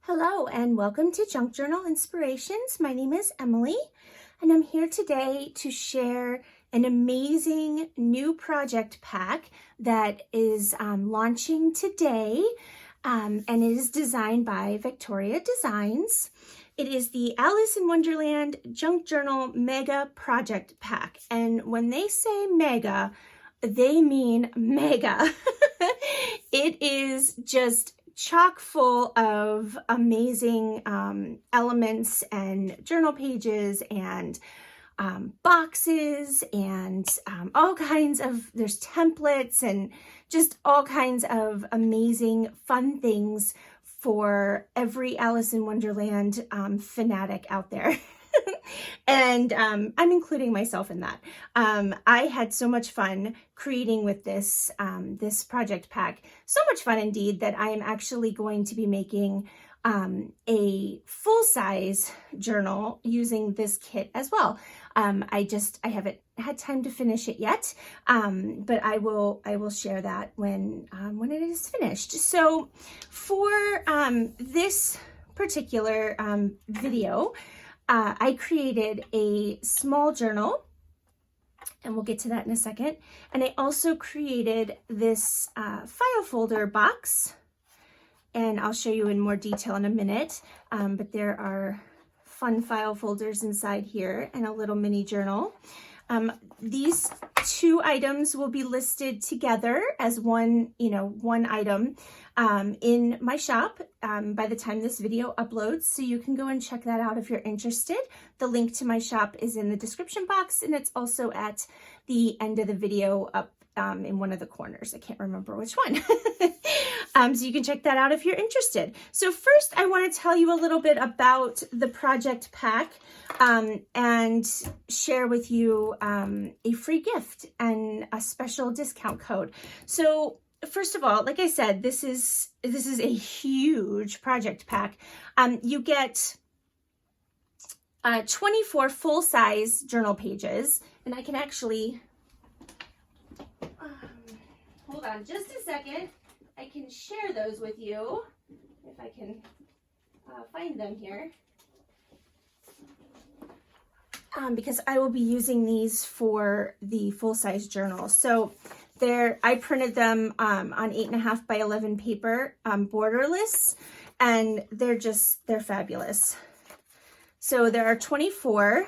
Hello and welcome to Junk Journal Inspirations. My name is Emily and I'm here today to share an amazing new project pack that is launching today and it is designed by Vectoria Designs. It is the Alice in Wonderland Junk Journal Mega Project Pack, and when they say mega, they mean mega. It is just chock full of amazing elements and journal pages and boxes and all kinds of, there's templates and just all kinds of amazing fun things for every Alice in Wonderland fanatic out there. And I'm including myself in that. I had so much fun creating with this this project pack. So much fun indeed that I am actually going to be making a full-size journal using this kit as well. I haven't had time to finish it yet, but I will share that when it is finished. So for this particular video, I created a small journal, and we'll get to that in a second. And I also created this file folder box, and I'll show you in more detail in a minute. But there are fun file folders inside here and a little mini journal. These two items will be listed together as one item in my shop by the time this video uploads, so you can go and check that out if you're interested. The link to my shop is in the description box, and it's also at the end of the video up in one of the corners. I can't remember which one. So you can check that out if you're interested. So first, I want to tell you a little bit about the project pack and share with you a free gift and a special discount code. So first of all, like I said, this is a huge project pack. You get 24 full-size journal pages, and I can actually hold on just a second. I can share those with you if I can find them here, because I will be using these for the full-size journal. So I printed them on 8.5 by 11 paper, borderless, and they're fabulous. So there are 24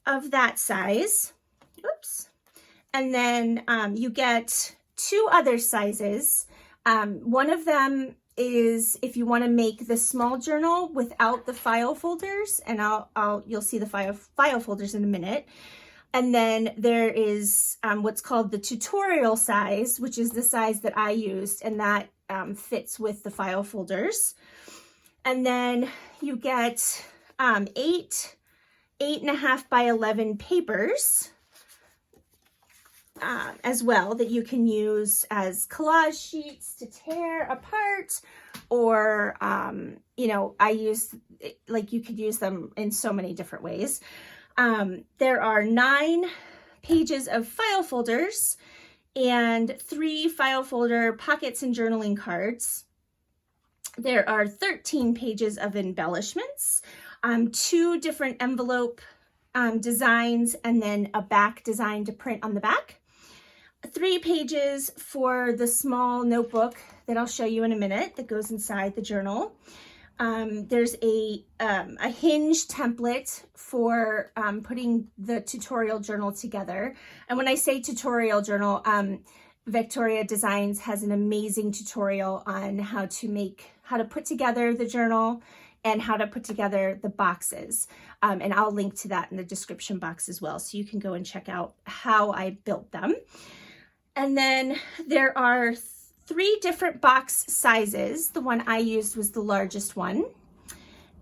of that size. Oops. And then you get two other sizes. One of them is if you want to make the small journal without the file folders, and you'll see the file folders in a minute. And then there is what's called the tutorial size, which is the size that I used, and that fits with the file folders. And then you get 8.5 by 11 papers as well, that you can use as collage sheets to tear apart, or you could use them in so many different ways. There are 9 pages of file folders and 3 file folder pockets and journaling cards. There are 13 pages of embellishments, 2 different envelope designs, and then a back design to print on the back. 3 pages for the small notebook that I'll show you in a minute that goes inside the journal. There's a hinge template for putting the tutorial journal together. And when I say tutorial journal, Vectoria Designs has an amazing tutorial on how to put together the journal and how to put together the boxes. And I'll link to that in the description box as well, so you can go and check out how I built them. And then there are 3 different box sizes. The one I used was the largest one.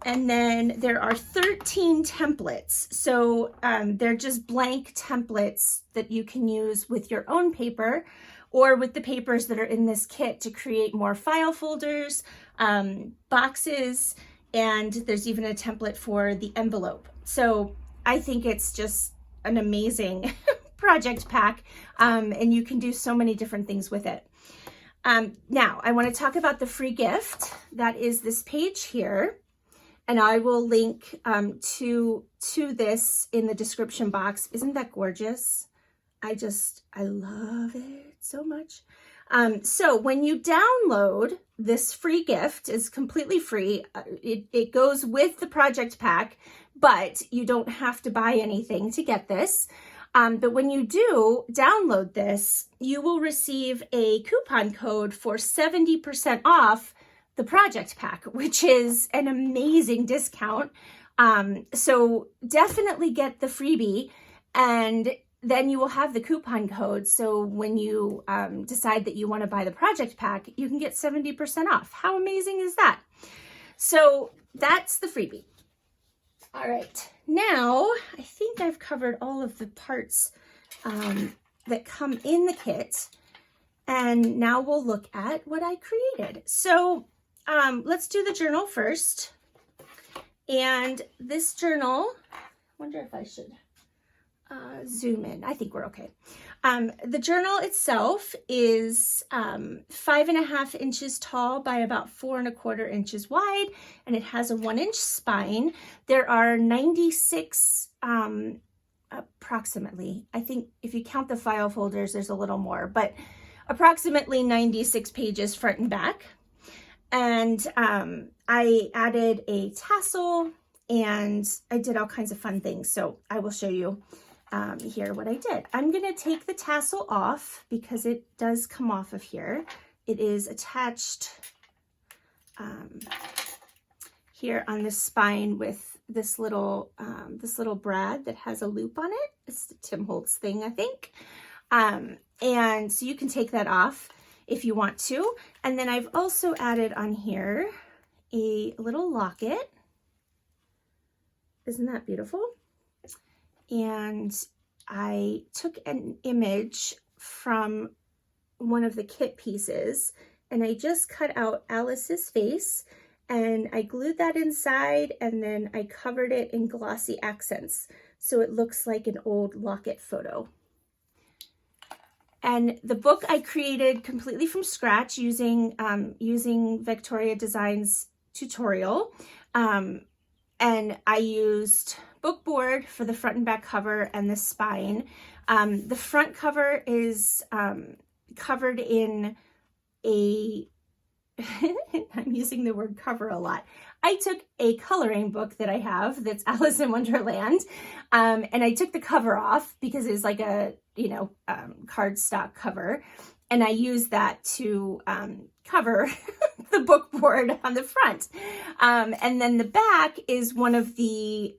And then there are 13 templates. So they're just blank templates that you can use with your own paper or with the papers that are in this kit to create more file folders, boxes, and there's even a template for the envelope. So I think it's just an amazing project pack, and you can do so many different things with it. Now I want to talk about the free gift. That is this page here. And I will link to this in the description box. Isn't that gorgeous? I love it so much. So when you download this free gift, is completely free. It goes with the project pack, but you don't have to buy anything to get this. But when you do download this, you will receive a coupon code for 70% off the project pack, which is an amazing discount. So definitely get the freebie, and then you will have the coupon code. So when you decide that you want to buy the project pack, you can get 70% off. How amazing is that? So that's the freebie. All right, now I think I've covered all of the parts that come in the kit. And now we'll look at what I created. So let's do the journal first. And this journal, I wonder if I should zoom in. I think we're okay. The journal itself is 5.5 inches tall by about 4 1/4 inches wide, and it has a 1-inch spine. There are 96, approximately, I think if you count the file folders, there's a little more, but approximately 96 pages front and back. And I added a tassel, and I did all kinds of fun things. So I will show you here what I did. I'm going to take the tassel off because it does come off of here. It is attached here on the spine with this little brad that has a loop on it. It's the Tim Holtz thing, I think. And so you can take that off if you want to. And then I've also added on here a little locket. Isn't that beautiful? And I took an image from one of the kit pieces, and I just cut out Alice's face, and I glued that inside, and then I covered it in glossy accents so it looks like an old locket photo. And the book I created completely from scratch using Vectoria Designs tutorial. And I used bookboard for the front and back cover and the spine. The front cover is covered in a, I'm using the word cover a lot. I took a coloring book that I have that's Alice in Wonderland, and I took the cover off because it's like a, cardstock cover. And I used that to cover the bookboard on the front. And then the back is one of the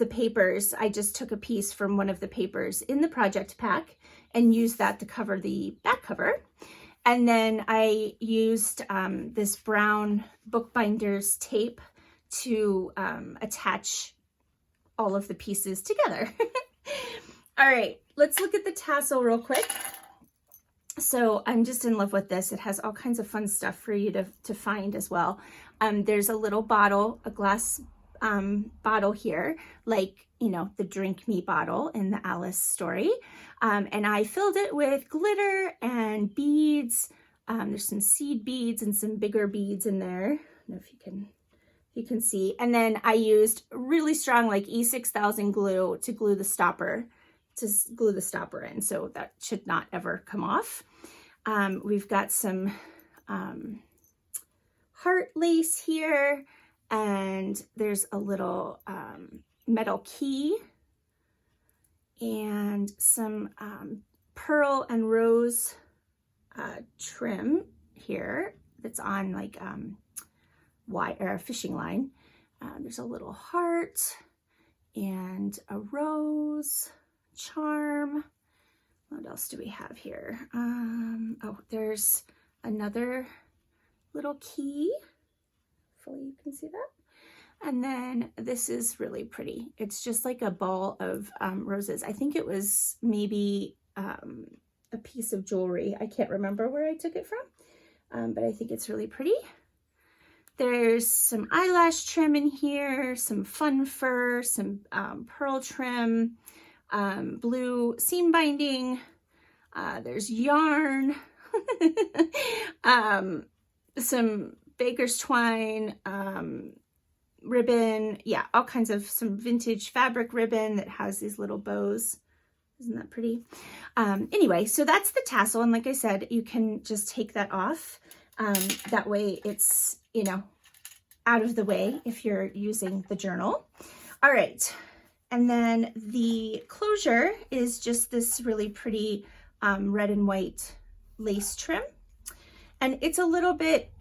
papers. I just took a piece from one of the papers in the project pack and used that to cover the back cover. And then I used this brown bookbinder's tape to attach all of the pieces together. All right, let's look at the tassel real quick. So I'm just in love with this. It has all kinds of fun stuff for you to find as well. There's a little bottle, a glass bottle here, like, the Drink Me bottle in the Alice story. And I filled it with glitter and beads. There's some seed beads and some bigger beads in there. I don't know if you can see. And then I used really strong, like E6000 glue to glue the stopper in, so that should not ever come off. We've got some heart lace here, and there's a little metal key and some pearl and rose trim here that's on like wire or a fishing line. There's a little heart and a rose charm. What else do we have here? Oh, there's another little key. Hopefully you can see that. And then this is really pretty. It's just like a ball of roses. I think it was maybe a piece of jewelry. I can't remember where I took it from, but I think it's really pretty. There's some eyelash trim in here, some fun fur, some pearl trim, blue seam binding. There's yarn, some baker's twine, ribbon, yeah, all kinds of some vintage fabric ribbon that has these little bows. Isn't that pretty? Anyway, so that's the tassel. And like I said, you can just take that off. That way it's, you know, out of the way if you're using the journal. All right. And then the closure is just this really pretty red and white lace trim. And it's a little bit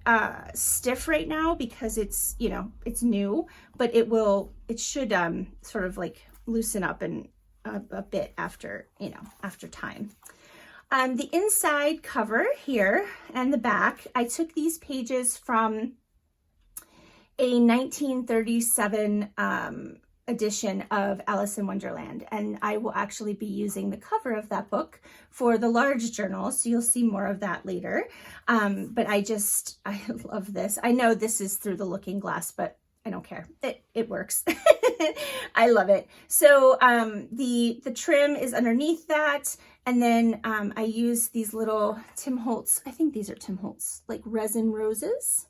stiff right now because it's, you know, it's new, but it should sort of like loosen up and a bit after, you know, after time. The inside cover here and the back, I took these pages from a 1937 edition of Alice in Wonderland, and I will actually be using the cover of that book for the large journal, so you'll see more of that later. But I love this. I know this is through the looking glass, but I don't care. It works. I love it. So the trim is underneath that, and then I use these little Tim Holtz, I think these are Tim Holtz, like resin roses.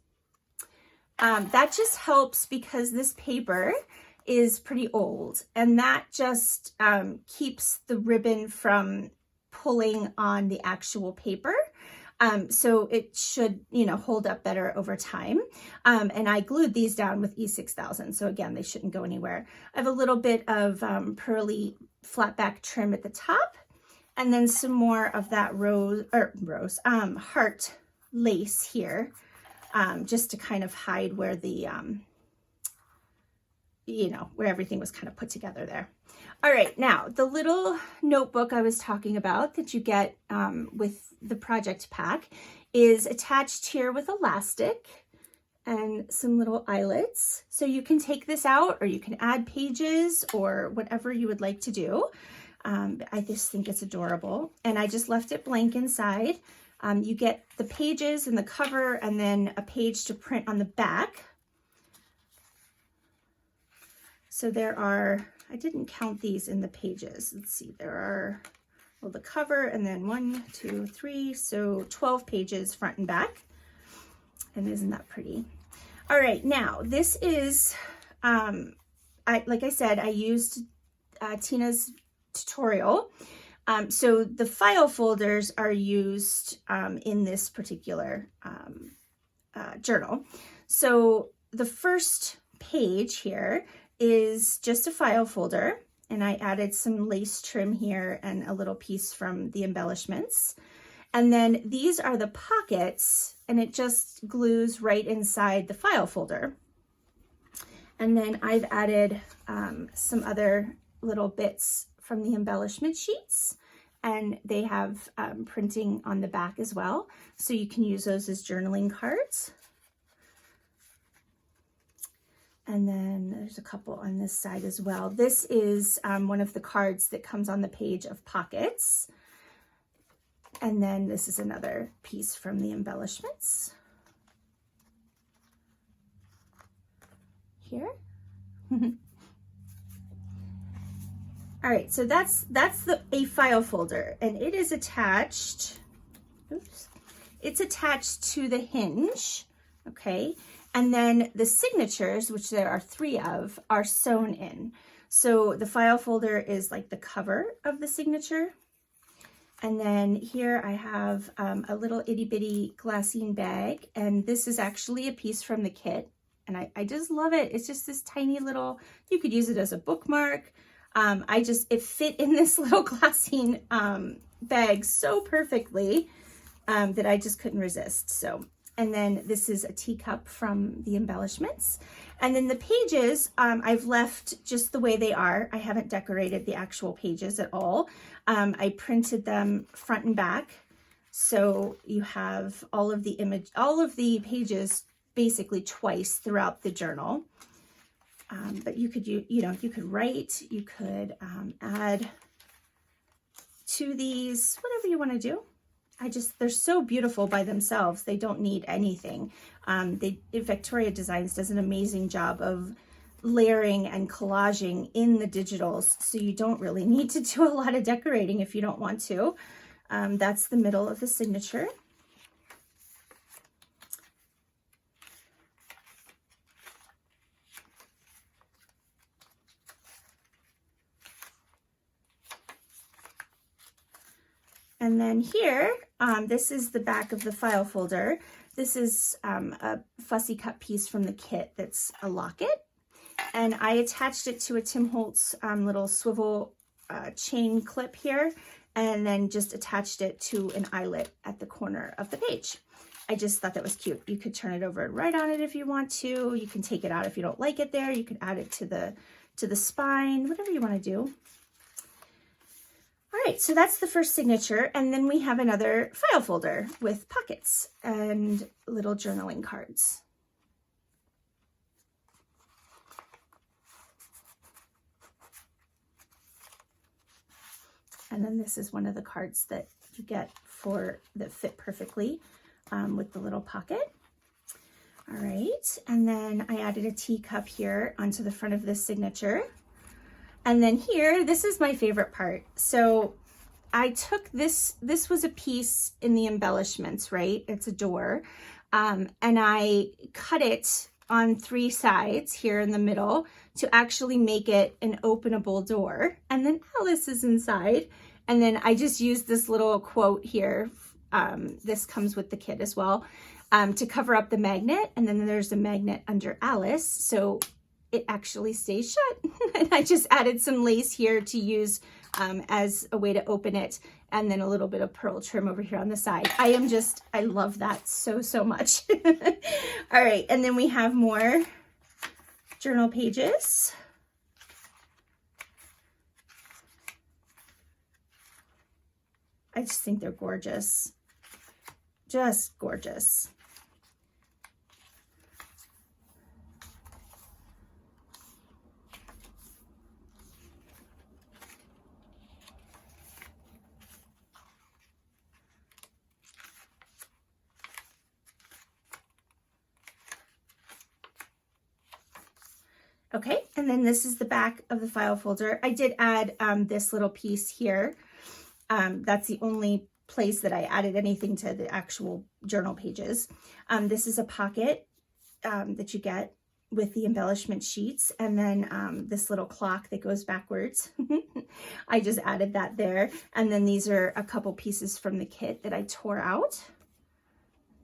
That just helps because this paper is pretty old, and that just keeps the ribbon from pulling on the actual paper. So it should, you know, hold up better over time. And I glued these down with E6000. So again, they shouldn't go anywhere. I have a little bit of pearly flat back trim at the top, and then some more of that heart lace here, just to kind of hide where the, you know, where everything was kind of put together there. All right, now the little notebook I was talking about that you get with the project pack is attached here with elastic and some little eyelets. So you can take this out, or you can add pages or whatever you would like to do. I just think it's adorable. And I just left it blank inside. You get the pages and the cover, and then a page to print on the back. So there are, I didn't count these in the pages. Let's see, there are, well, the cover, and then 1, 2, 3, so 12 pages front and back. And isn't that pretty? All right, now this is, like I said, I used Tina's tutorial. So the file folders are used in this particular journal. So the first page here is just a file folder, and I added some lace trim here and a little piece from the embellishments. And then these are the pockets, and it just glues right inside the file folder. And then I've added some other little bits from the embellishment sheets, and they have printing on the back as well. So you can use those as journaling cards. And then there's a couple on this side as well. This is one of the cards that comes on the page of pockets. And then this is another piece from the embellishments. Here. All right, so that's a file folder, and it is attached, oops, it's attached to the hinge, okay? And then the signatures, which there are 3 of, are sewn in. So the file folder is like the cover of the signature. And then here I have a little itty bitty glassine bag, and this is actually a piece from the kit. And I just love it. It's just this tiny little, you could use it as a bookmark. It fit in this little glassine bag so perfectly that I just couldn't resist. So, and then this is a teacup from the embellishments. And then the pages, I've left just the way they are. I haven't decorated the actual pages at all. I printed them front and back. So you have all of the pages basically twice throughout the journal. But you could, you could write, you could add to these, whatever you want to do. They're so beautiful by themselves. They don't need anything. Vectoria Designs does an amazing job of layering and collaging in the digitals, so you don't really need to do a lot of decorating if you don't want to. That's the middle of the signature. And then here, this is the back of the file folder. This is a fussy cut piece from the kit that's a locket. And I attached it to a Tim Holtz little swivel chain clip here, and then just attached it to an eyelet at the corner of the page. I just thought that was cute. You could turn it over and write on it if you want to. You can take it out if you don't like it there. You could add it to the spine, whatever you want to do. All right, so that's the first signature. And then we have another file folder with pockets and little journaling cards. And then this is one of the cards that you get that fit perfectly with the little pocket. All right, and then I added a teacup here onto the front of this signature. And then here, this is my favorite part. So I took this was a piece in the embellishments, right? It's a door. And I cut it on 3 sides here in the middle to actually make it an openable door. And then Alice is inside. And then I just used this little quote here. This comes with the kit as well, to cover up the magnet. And then there's a magnet under Alice, so it actually stays shut. And I just added some lace here to use as a way to open it, and then a little bit of pearl trim over here on the side. I love that so much. All right, and then we have more journal pages. I just think they're gorgeous. Just gorgeous. Okay, and then this is the back of the file folder. I did add this little piece here. That's the only place that I added anything to the actual journal pages. This is a pocket that you get with the embellishment sheets, and then this little clock that goes backwards. I just added that there. And then these are a couple pieces from the kit that I tore out.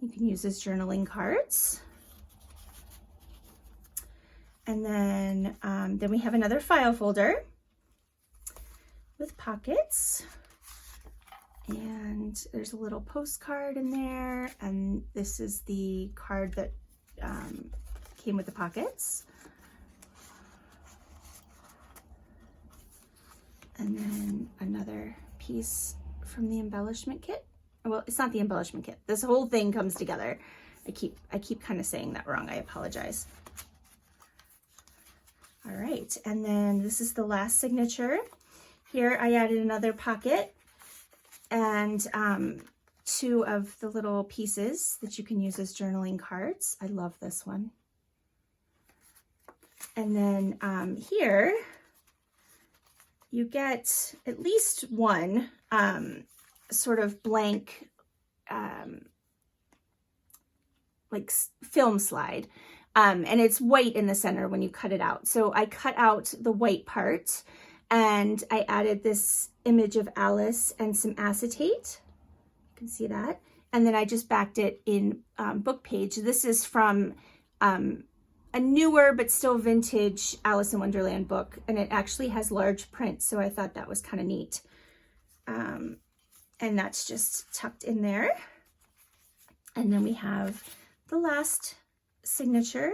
You can use as journaling cards. And then we have another file folder with pockets. And there's a little postcard in there. And this is the card that came with the pockets. And then another piece from the embellishment kit. Well, it's not the embellishment kit. This whole thing comes together. I keep kind of saying that wrong. I apologize. All right, and then this is the last signature. Here I added another pocket and 2 of the little pieces that you can use as journaling cards. I love this one. And then here you get at least one sort of blank like film slide. And it's white in the center when you cut it out. So I cut out the white part and I added this image of Alice and some acetate. You can see that. And then I just backed it in book page. This is from a newer but still vintage Alice in Wonderland book. And it actually has large print. So I thought that was kind of neat. And that's just tucked in there. And then we have the last signature.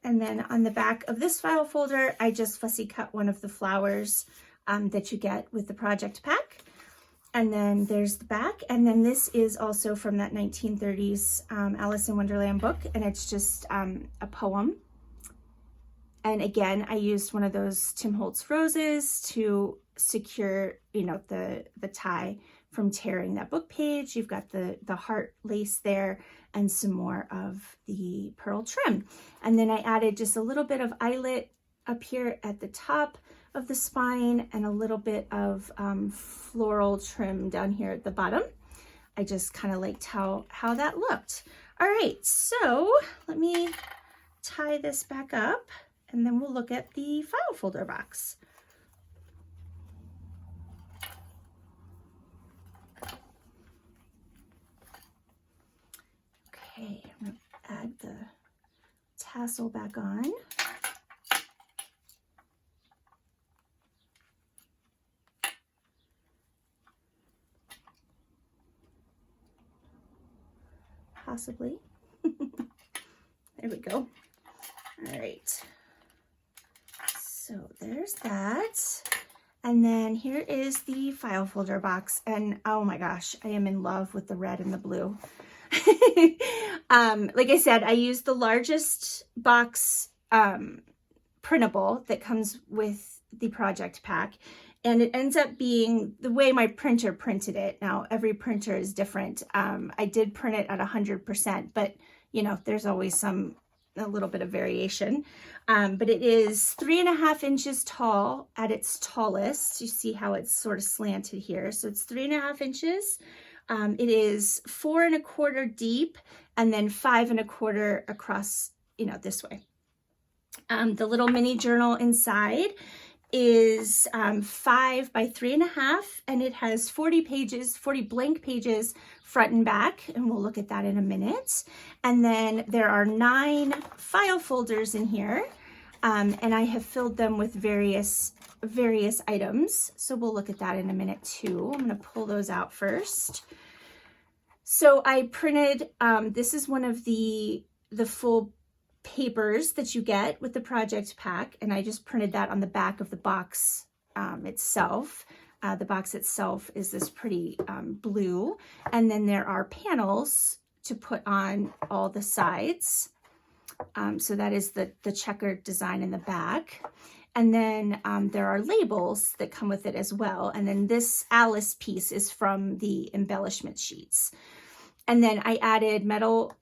And then on the back of this file folder, I just fussy cut one of the flowers that you get with the project pack. And then there's the back. And then this is also from that 1930s Alice in Wonderland book. And it's just a poem. And again, I used one of those Tim Holtz roses to secure, you know, the tie from tearing that book page. You've got the heart lace there and some more of the pearl trim. And then I added just a little bit of eyelet up here at the top of the spine and a little bit of floral trim down here at the bottom. I just kind of liked how that looked. All right, so let me tie this back up and then we'll look at the file folder box. Okay, I'm gonna add the tassel back on. Possibly. There we go. All right. So there's that. And then here is the file folder box. And oh my gosh, I am in love with the red and the blue. Like I said, I used the largest box printable that comes with the project pack. And it ends up being the way my printer printed it. Now, every printer is different. I did print it at 100%, but you know, there's always a little bit of variation. But it is 3.5 inches tall at its tallest. You see how it's sort of slanted here. So it's 3.5 inches. It is 4.25 deep and then 5.25 across, you know, this way. The little mini journal inside is 5 by 3.5, and it has 40 pages, 40 blank pages front and back, and we'll look at that in a minute. And then there are 9 file folders in here, and I have filled them with various items. So we'll look at that in a minute too. I'm gonna pull those out first. So I printed, this is one of the full papers that you get with the project pack, and I just printed that on the back of the box itself. The box itself is this pretty blue, and then there are panels to put on all the sides. So that is the checkered design in the back. And then there are labels that come with it as well. And then this Alice piece is from the embellishment sheets. And then I added metal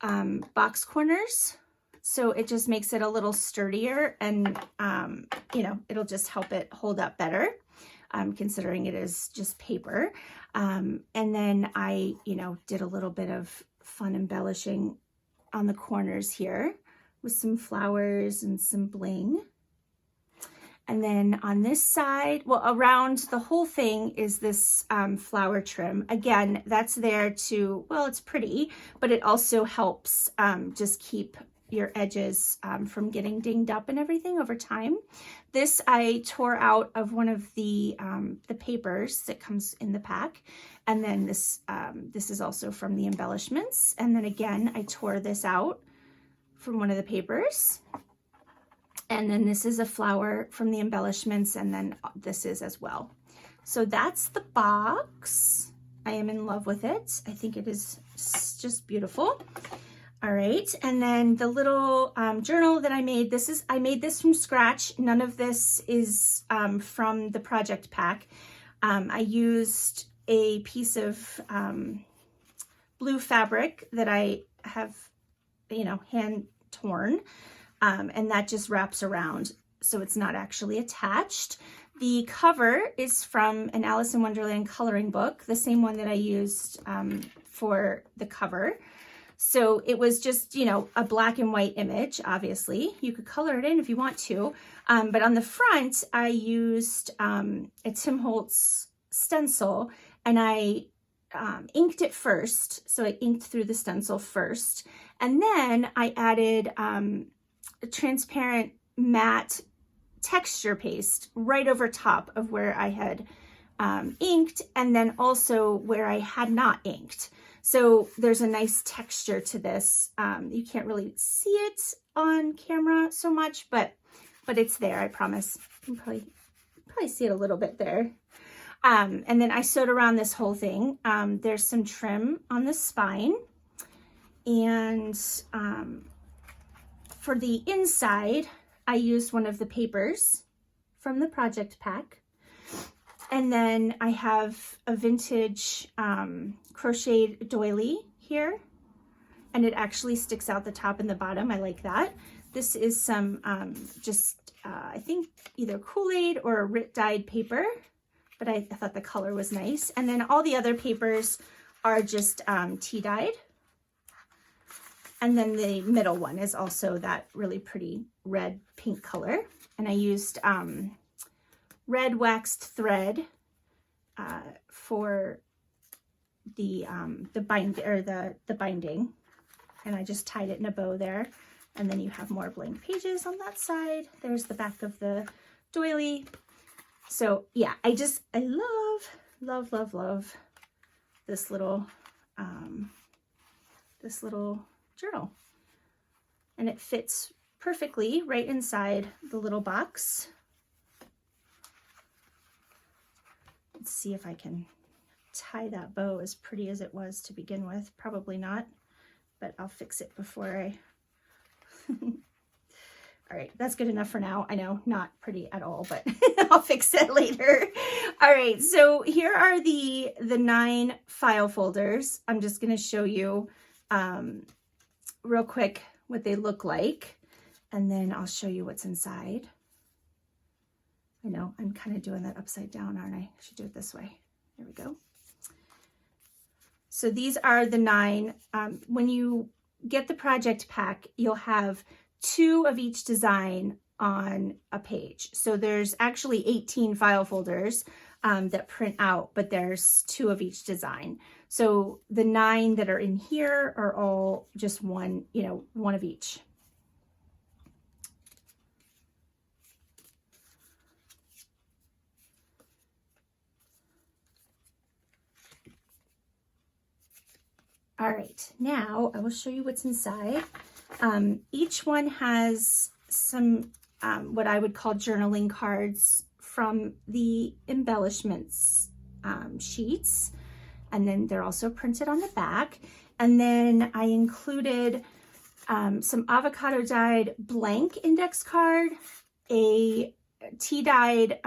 box corners. So it just makes it a little sturdier, and you know, it'll just help it hold up better, considering it is just paper. And then I, you know, did a little bit of fun embellishing on the corners here with some flowers and some bling. And then on this side, well, around the whole thing is this flower trim. Again, that's there to, well, it's pretty, but it also helps just keep your edges from getting dinged up and everything over time. This I tore out of one of the papers that comes in the pack. And then this is also from the embellishments. And then again, I tore this out from one of the papers. And then this is a flower from the embellishments, and then this is as well. So that's the box. I am in love with it. I think it is just beautiful. All right, and then the little journal that I made, I made this from scratch. None of this is from the project pack. I used a piece of blue fabric that I have, you know, hand torn, and that just wraps around, so it's not actually attached. The cover is from an Alice in Wonderland coloring book, the same one that I used for the cover. So it was just, you know, a black and white image, obviously. You could color it in if you want to. But on the front, I used a Tim Holtz stencil, and I inked it first. So I inked through the stencil first. And then I added a transparent matte texture paste right over top of where I had inked, and then also where I had not inked. So there's a nice texture to this. You can't really see it on camera so much, but it's there, I promise. You can probably see it a little bit there. And then I sewed around this whole thing. There's some trim on the spine. And for the inside, I used one of the papers from the project pack. And then I have a vintage crocheted doily here, and it actually sticks out the top and the bottom. I like that. This is some I think either Kool-Aid or Rit dyed paper, but I thought the color was nice. And then all the other papers are just tea dyed. And then the middle one is also that really pretty red pink color. And I used red waxed thread for the binding, and I just tied it in a bow there. And then you have more blank pages on that side. There's the back of the doily. So yeah, I love this little journal, and it fits perfectly right inside the little box. Let's see if I can tie that bow as pretty as it was to begin with. Probably not, but I'll fix it before I all right, that's good enough for now. I know, not pretty at all, but I'll fix it later. All right, so here are the 9 file folders. I'm just going to show you real quick what they look like, and then I'll show you what's inside. I know, I'm kind of doing that upside down, aren't I? I should do it this way. There we go. So these are the 9. When you get the project pack, you'll have 2 of each design on a page. So there's actually 18 file folders that print out, but there's 2 of each design. So the 9 that are in here are all just one, one of each. All right, now I will show you what's inside. Each one has some what I would call journaling cards from the embellishments sheets, and then they're also printed on the back. And then I included some avocado dyed blank index card, a tea dyed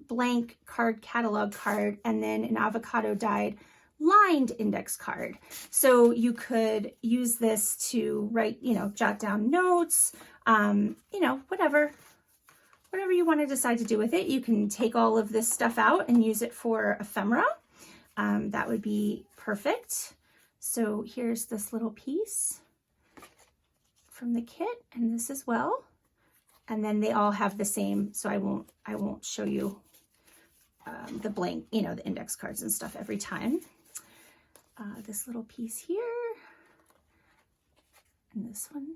blank card catalog card, and then an avocado dyed lined index card. So you could use this to write, jot down notes, whatever you want to decide to do with it. You can take all of this stuff out and use it for ephemera. That would be perfect. So here's this little piece from the kit, and this as well. And then they all have the same, so I won't show you the blank, the index cards and stuff every time. This little piece here, and this one.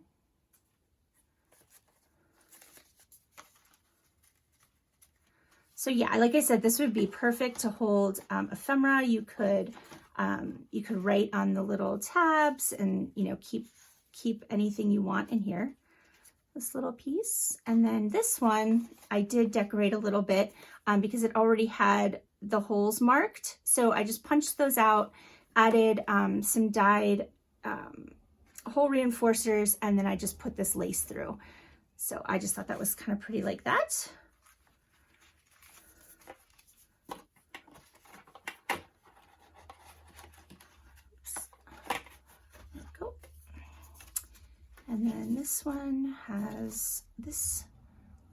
So yeah, like I said, this would be perfect to hold ephemera. You could write on the little tabs and keep anything you want in here. This little piece, and then this one I did decorate a little bit because it already had the holes marked. So I just punched those out, added some dyed hole reinforcers, and then I just put this lace through. So I just thought that was kind of pretty like that. There we go. And then this one has this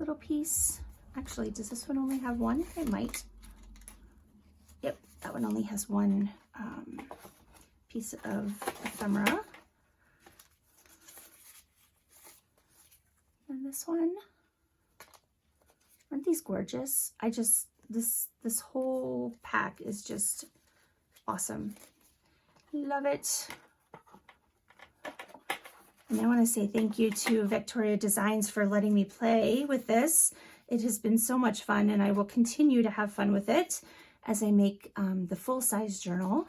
little piece. Actually, does this one only have one? It might. Yep, that one only has one piece of ephemera. And this one, aren't these gorgeous? This whole pack is just awesome. Love it. And I want to say thank you to Vectoria Designs for letting me play with this. It has been so much fun, and I will continue to have fun with it as I make the full-size journal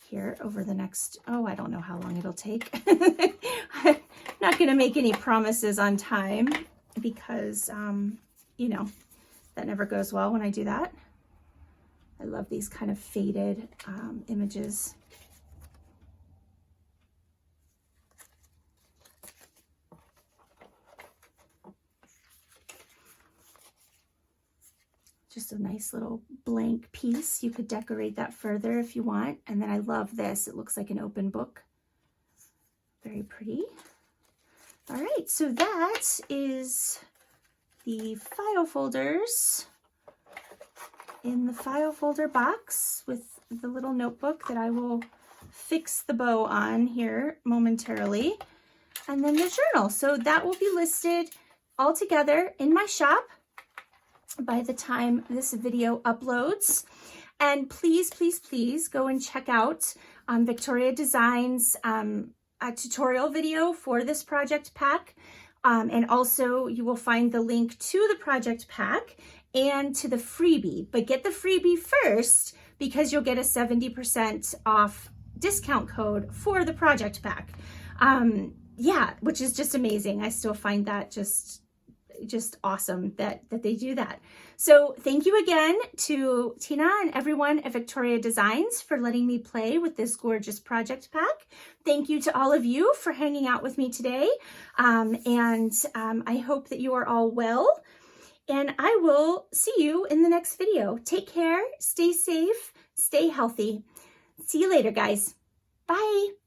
here over the next, I don't know how long it'll take. I'm not going to make any promises on time because, that never goes well when I do that. I love these kind of faded images. just a nice little blank piece. You could decorate that further if you want. And then I love this. It looks like an open book. Very pretty. All right, so that is the file folders in the file folder box with the little notebook that I will fix the bow on here momentarily. And then the journal. So that will be listed all together in my shop by the time this video uploads. And please, please, please go and check out Vectoria Design's a tutorial video for this project pack. And also you will find the link to the project pack and to the freebie. But get the freebie first because you'll get a 70% off discount code for the project pack. Yeah, which is just amazing. I still find that just awesome that they do that. So thank you again to Tina and everyone at Vectoria Designs for letting me play with this gorgeous project pack. Thank you to all of you for hanging out with me today. I hope that you are all well, and I will see you in the next video. Take care, stay safe, stay healthy. See you later, guys. Bye.